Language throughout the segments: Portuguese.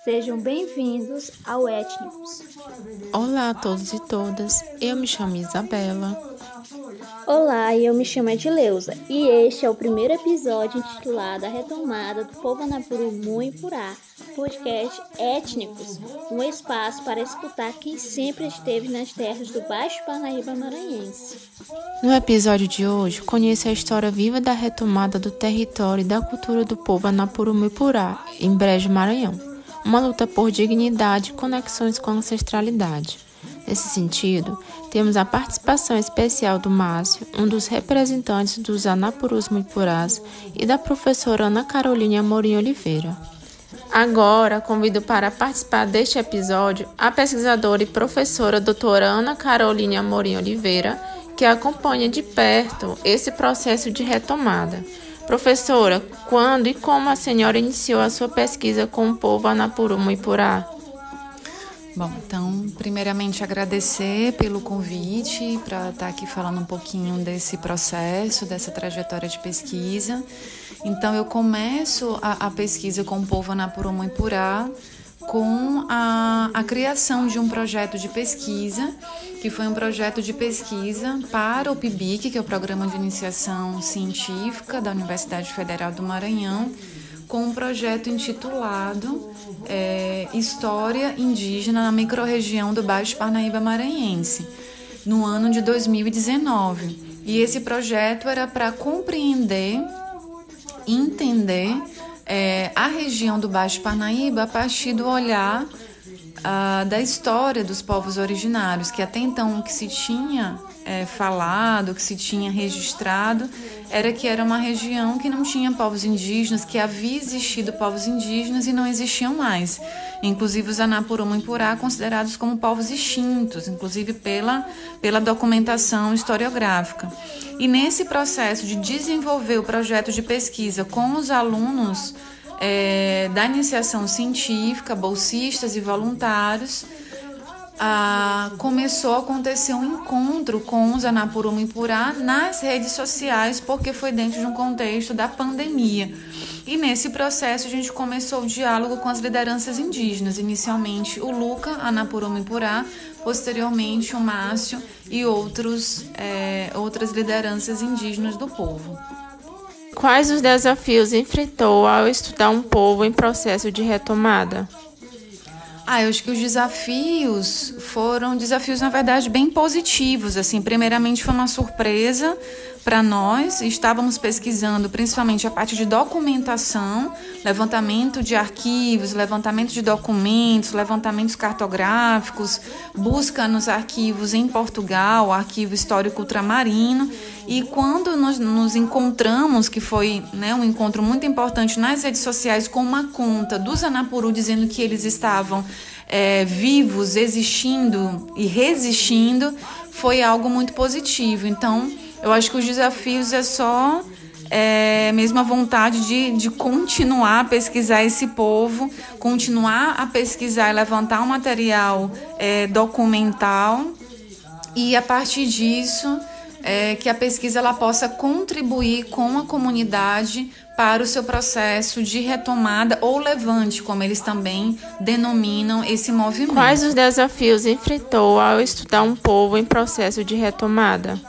Sejam bem-vindos ao Étnicos. Olá a todos e todas, eu me chamo Isabela. Olá, eu me chamo Edileuza e este é o primeiro episódio intitulado A Retomada do Povo Anapuru Muipurá, podcast Étnicos, um espaço para escutar quem sempre esteve nas terras do Baixo Parnaíba maranhense. No episódio de hoje, conheça a história viva da retomada do território e da cultura do povo Anapuru Muipurá, em Brejo, Maranhão. Uma luta por dignidade e conexões com a ancestralidade. Nesse sentido, temos a participação especial do Márcio, um dos representantes dos Anapurus Muipurás, e da professora Ana Caroline Amorim Oliveira. Agora, convido para participar deste episódio a pesquisadora e professora doutora Ana Caroline Amorim Oliveira, que acompanha de perto esse processo de retomada. Professora, quando e como a senhora iniciou a sua pesquisa com o povo Anapuru Muipurá? Bom, então, primeiramente agradecer pelo convite para estar aqui falando um pouquinho desse processo, dessa trajetória de pesquisa. Então, eu começo a pesquisa com o povo Anapuru Muipurá com a criação de um projeto de pesquisa, que foi um projeto de pesquisa para o PIBIC, que é o Programa de Iniciação Científica da Universidade Federal do Maranhão, com um projeto intitulado História Indígena na Microrregião do Baixo Parnaíba Maranhense, no ano de 2019. E esse projeto era para compreender, entender a região do Baixo Parnaíba a partir do olhar da história dos povos originários, que até então o que se tinha falado, o que se tinha registrado, era que era uma região que não tinha povos indígenas, que havia existido povos indígenas e não existiam mais. Inclusive os Anapuru Muipurá considerados como povos extintos, inclusive pela documentação historiográfica. E nesse processo de desenvolver o projeto de pesquisa com os alunos da iniciação científica, bolsistas e voluntários, começou a acontecer um encontro com os Anapuru Muipurá nas redes sociais, porque foi dentro de um contexto da pandemia. E nesse processo a gente começou o diálogo com as lideranças indígenas, inicialmente o Luca Anapuru Muipurá, posteriormente o Márcio e outras lideranças indígenas do povo. Quais os desafios enfrentou ao estudar um povo em processo de retomada? Eu acho que os desafios foram desafios, na verdade, bem positivos. Assim, primeiramente, foi uma surpresa para nós. Estávamos pesquisando principalmente a parte de documentação, levantamento de arquivos, levantamento de documentos, levantamentos cartográficos, busca nos arquivos em Portugal, o Arquivo Histórico Ultramarino. E quando nós nos encontramos, que foi um encontro muito importante nas redes sociais, com uma conta dos Anapuru dizendo que eles estavam vivos, existindo e resistindo, foi algo muito positivo. Então, eu acho que os desafios é só mesmo a vontade de continuar a pesquisar esse povo, continuar a pesquisar e levantar um material documental, e a partir disso que a pesquisa ela possa contribuir com a comunidade para o seu processo de retomada ou levante, como eles também denominam esse movimento. Quais os desafios enfrentou ao estudar um povo em processo de retomada?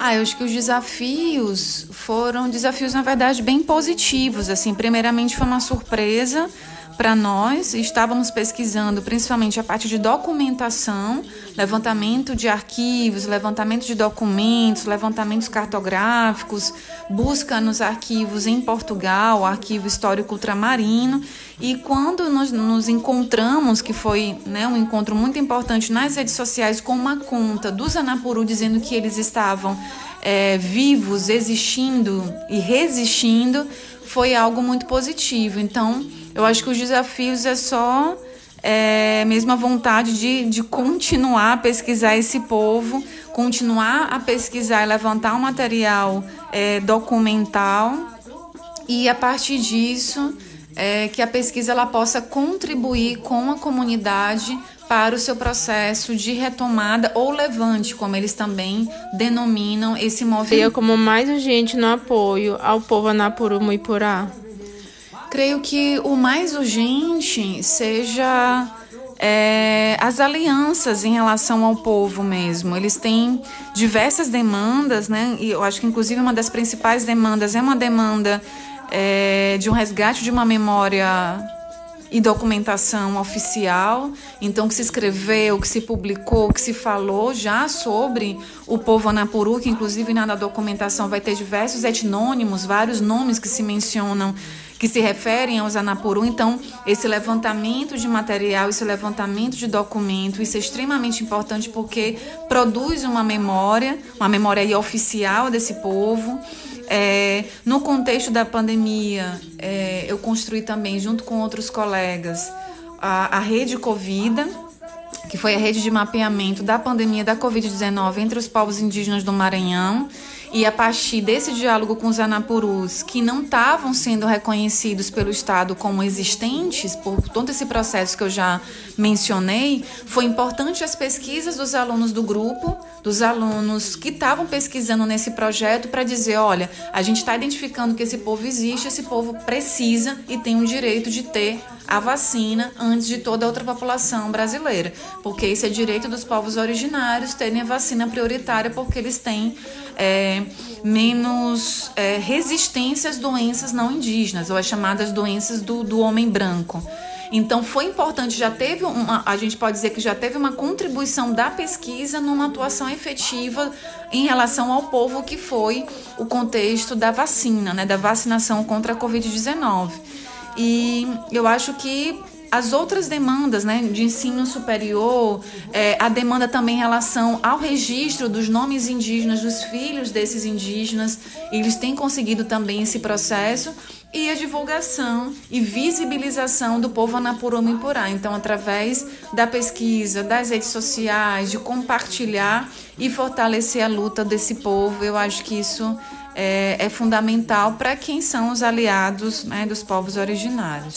Eu acho que os desafios foram desafios, na verdade, bem positivos. Assim, primeiramente, foi uma surpresa para nós. Estávamos pesquisando principalmente a parte de documentação, levantamento de arquivos, levantamento de documentos, levantamentos cartográficos, busca nos arquivos em Portugal, o Arquivo Histórico Ultramarino. E quando nós nos encontramos, que foi um encontro muito importante nas redes sociais, com uma conta dos Anapuru dizendo que eles estavam vivos, existindo e resistindo, foi algo muito positivo. Então, eu acho que os desafios é só mesmo a vontade de continuar a pesquisar esse povo, continuar a pesquisar e levantar um material documental, e a partir disso que a pesquisa ela possa contribuir com a comunidade para o seu processo de retomada ou levante, como eles também denominam esse movimento. Como mais urgente no apoio ao povo Anapuru Muipurá? Creio que o mais urgente seja as alianças em relação ao povo mesmo. Eles têm diversas demandas, né? E eu acho que, inclusive, uma das principais demandas é uma demanda de um resgate de uma memória e documentação oficial. Então, que se escreveu, que se publicou, que se falou já sobre o povo Anapuru, que inclusive na documentação vai ter diversos etnônimos, vários nomes que se mencionam, que se referem aos Anapuru. Então, esse levantamento de material, esse levantamento de documento, isso é extremamente importante porque produz uma memória aí oficial desse povo. No contexto da pandemia, eu construí também, junto com outros colegas, a Rede Covida, que foi a rede de mapeamento da pandemia da Covid-19 entre os povos indígenas do Maranhão. E a partir desse diálogo com os Anapurus, que não estavam sendo reconhecidos pelo Estado como existentes, por todo esse processo que eu já mencionei, foi importante as pesquisas dos alunos do grupo, dos alunos que estavam pesquisando nesse projeto, para dizer, olha, a gente está identificando que esse povo existe, esse povo precisa e tem o direito de ter a vacina antes de toda a outra população brasileira, porque esse é direito dos povos originários terem a vacina prioritária, porque eles têm menos resistência às doenças não indígenas, ou as chamadas doenças do homem branco. Então, foi importante, a gente pode dizer que já teve uma contribuição da pesquisa numa atuação efetiva em relação ao povo, que foi o contexto da vacina, né, da vacinação contra a Covid-19. E eu acho que as outras demandas, né, de ensino superior, a demanda também em relação ao registro dos nomes indígenas, dos filhos desses indígenas, eles têm conseguido também esse processo, e a divulgação e visibilização do povo Anapuru Muipurá. Então, através da pesquisa, das redes sociais, de compartilhar e fortalecer a luta desse povo, eu acho que isso é fundamental para quem são os aliados, né, dos povos originários.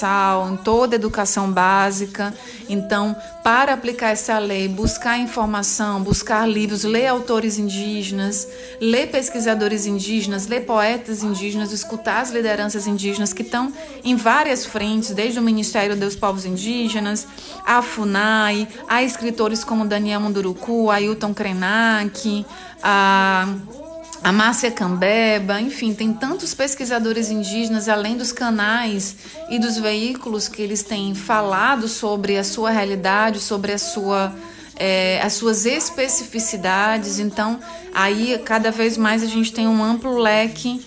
Em toda a educação básica. Então, para aplicar essa lei, buscar informação, buscar livros, ler autores indígenas, ler pesquisadores indígenas, ler poetas indígenas, escutar as lideranças indígenas que estão em várias frentes, desde o Ministério dos Povos Indígenas, a FUNAI, a escritores como Daniel Munduruku, Ailton Krenak, a Márcia Cambeba, enfim, tem tantos pesquisadores indígenas, além dos canais e dos veículos que eles têm falado sobre a sua realidade, sobre as suas especificidades. Então, aí, cada vez mais, a gente tem um amplo leque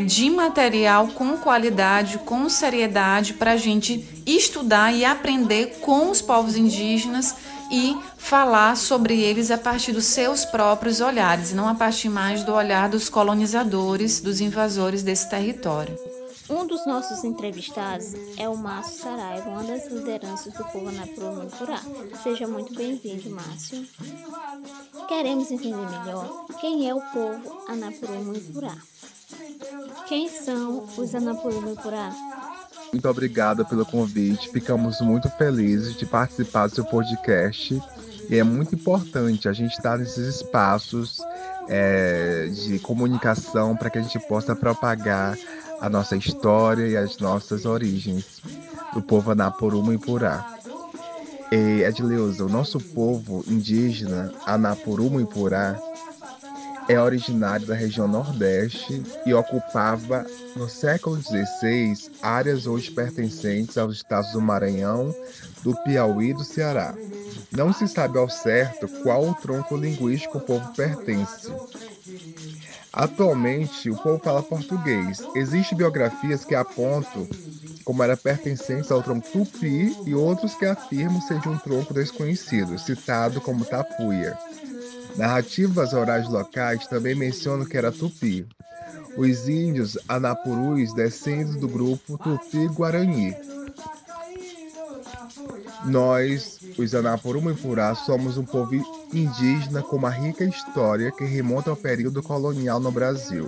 de material com qualidade, com seriedade, para a gente estudar e aprender com os povos indígenas e falar sobre eles a partir dos seus próprios olhares, e não a partir mais do olhar dos colonizadores, dos invasores desse território. Um dos nossos entrevistados é o Márcio Saraiva, uma das lideranças do povo Anapuru Muipurá. Seja muito bem-vindo, Márcio. Queremos entender melhor quem é o povo Anapuru Muipurá. Quem são os Anapuru Muipurá? Muito obrigada pelo convite. Ficamos muito felizes de participar do seu podcast. E é muito importante a gente estar nesses espaços de comunicação para que a gente possa propagar a nossa história e as nossas origens do povo Anapuru Muipurá. Edileuza, o nosso povo indígena Anapuru Muipurá é originário da região Nordeste e ocupava, no século XVI, áreas hoje pertencentes aos estados do Maranhão, do Piauí e do Ceará. Não se sabe ao certo qual o tronco linguístico o povo pertence. Atualmente, o povo fala português. Existem biografias que apontam como era pertencente ao tronco tupi e outros que afirmam ser de um tronco desconhecido, citado como tapuia. Narrativas orais locais também mencionam que era tupi. Os índios Anapurus descendem do grupo Tupi-Guarani. Nós, os Anapuru Muipurá, somos um povo indígena com uma rica história que remonta ao período colonial no Brasil.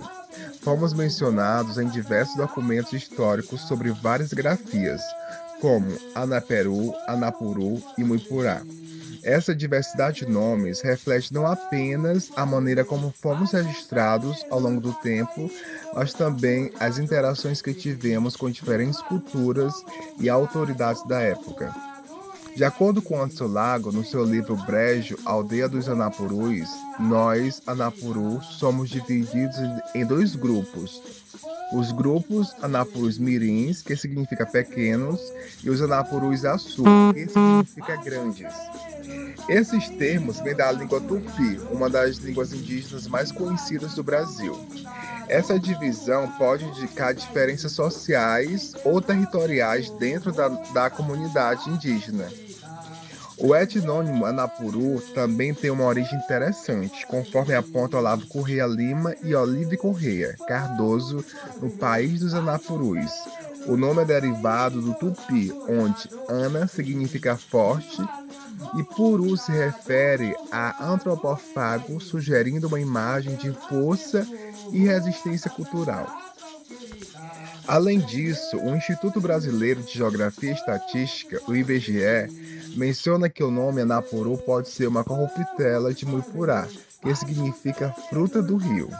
Fomos mencionados em diversos documentos históricos sobre várias grafias, como Anaperu, Anapuru e Muipurá. Essa diversidade de nomes reflete não apenas a maneira como fomos registrados ao longo do tempo, mas também as interações que tivemos com diferentes culturas e autoridades da época. De acordo com Anderson Lago, no seu livro Brejo, Aldeia dos Anapurus, nós, Anapuru, somos divididos em dois grupos. Os grupos Anapurus Mirins, que significa pequenos, e os Anapurus Açu, que significa grandes. Esses termos vêm da língua Tupi, uma das línguas indígenas mais conhecidas do Brasil. Essa divisão pode indicar diferenças sociais ou territoriais dentro da comunidade indígena. O etnônimo Anapuru também tem uma origem interessante, conforme aponta Olavo Correia Lima e Olive Correia Cardoso, no país dos Anapurus. O nome é derivado do tupi, onde Ana significa forte e Puru se refere a antropófago, sugerindo uma imagem de força e resistência cultural. Além disso, o Instituto Brasileiro de Geografia e Estatística, o IBGE, menciona que o nome Anapuru pode ser uma corruptela de Muipurá, que significa fruta do rio.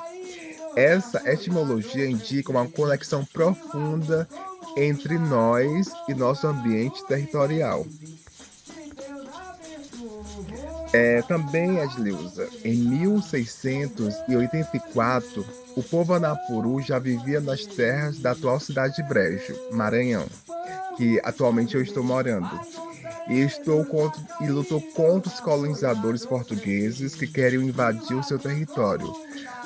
Essa etimologia indica uma conexão profunda entre nós e nosso ambiente territorial. Também, Edileuza, em 1684, o povo Anapuru já vivia nas terras da atual cidade de Brejo, Maranhão, que atualmente eu estou morando. E lutou contra os colonizadores portugueses que queriam invadir o seu território.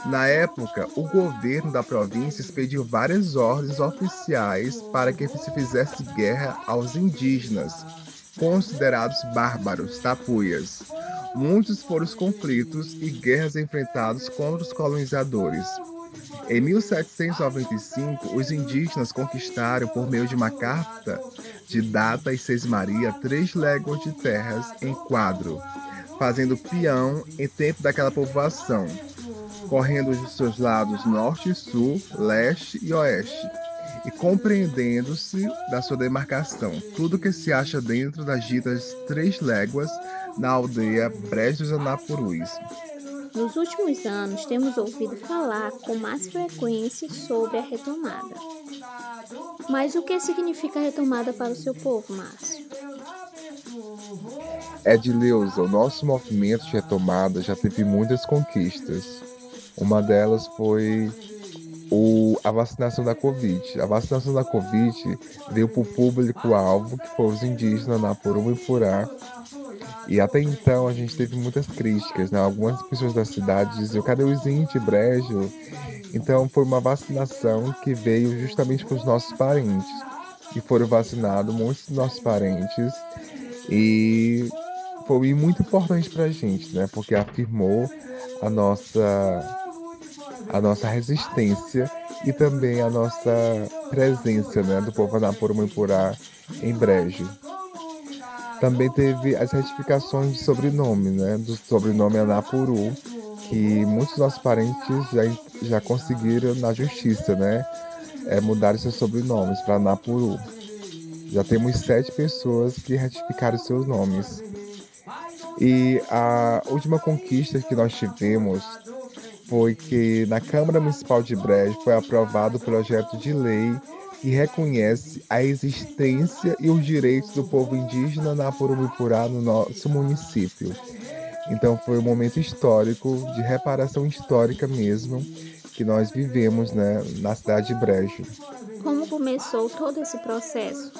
Na época, o governo da província expediu várias ordens oficiais para que se fizesse guerra aos indígenas, considerados bárbaros, tapuias. Muitos foram os conflitos e guerras enfrentados contra os colonizadores. Em 1795, os indígenas conquistaram, por meio de uma carta de Data e Sesmaria, 3 léguas de terras em quadro, fazendo peão em tempo daquela povoação, correndo de seus lados norte e sul, leste e oeste, e compreendendo-se da sua demarcação, tudo que se acha dentro das ditas 3 léguas na aldeia Brejo dos Anapurus. Nos últimos anos, temos ouvido falar com mais frequência sobre a retomada. Mas o que significa retomada para o seu povo, Márcio? Edileuza, o nosso movimento de retomada já teve muitas conquistas. Uma delas foi a vacinação da Covid. A vacinação da Covid veio para o público-alvo, que foi os indígenas Anapuru e Muipurá. E até então a gente teve muitas críticas, né? Algumas pessoas da cidade diziam, cadê os índios, Brejo? Então foi uma vacinação que veio justamente para os nossos parentes. E foram vacinados muitos dos nossos parentes. E foi muito importante para a gente, né? Porque afirmou a nossa resistência e também a nossa presença, né? Do povo Anapuru Muipurá em Brejo. Também teve as retificações de sobrenome, né? Do sobrenome Anapuru, que muitos dos nossos parentes já conseguiram na justiça, né? Mudar seus sobrenomes para Anapuru. Já temos 7 pessoas que retificaram seus nomes. E a última conquista que nós tivemos foi que na Câmara Municipal de Brejo foi aprovado o projeto de lei que reconhece a existência e os direitos do povo indígena Anapuru Muipurá no nosso município. Então foi um momento histórico, de reparação histórica mesmo, que nós vivemos, né, na cidade de Brejo. Como começou todo esse processo?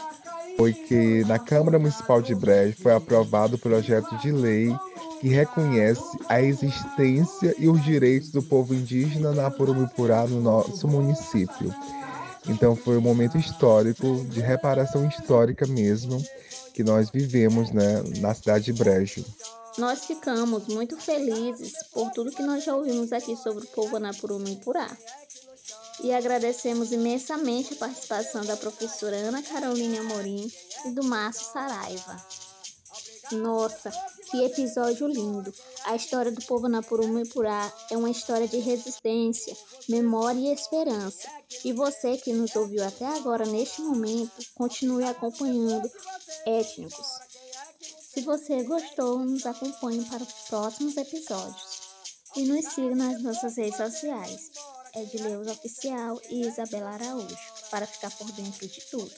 Foi que na Câmara Municipal de Brejo foi aprovado o projeto de lei que reconhece a existência e os direitos do povo indígena Anapuru Muipurá no nosso município. Então foi um momento histórico, de reparação histórica mesmo, que nós vivemos, né, na cidade de Brejo. Nós ficamos muito felizes por tudo que nós já ouvimos aqui sobre o povo Anapuru Muipurá. E agradecemos imensamente a participação da professora Ana Caroline Amorim e do Márcio Saraiva. Nossa, que episódio lindo! A história do povo Anapuru Muipurá é uma história de resistência, memória e esperança. E você que nos ouviu até agora neste momento, continue acompanhando Étnicos. Se você gostou, nos acompanhe para os próximos episódios. E nos siga nas nossas redes sociais, Edileuza Oficial e Isabela Araújo, para ficar por dentro de tudo.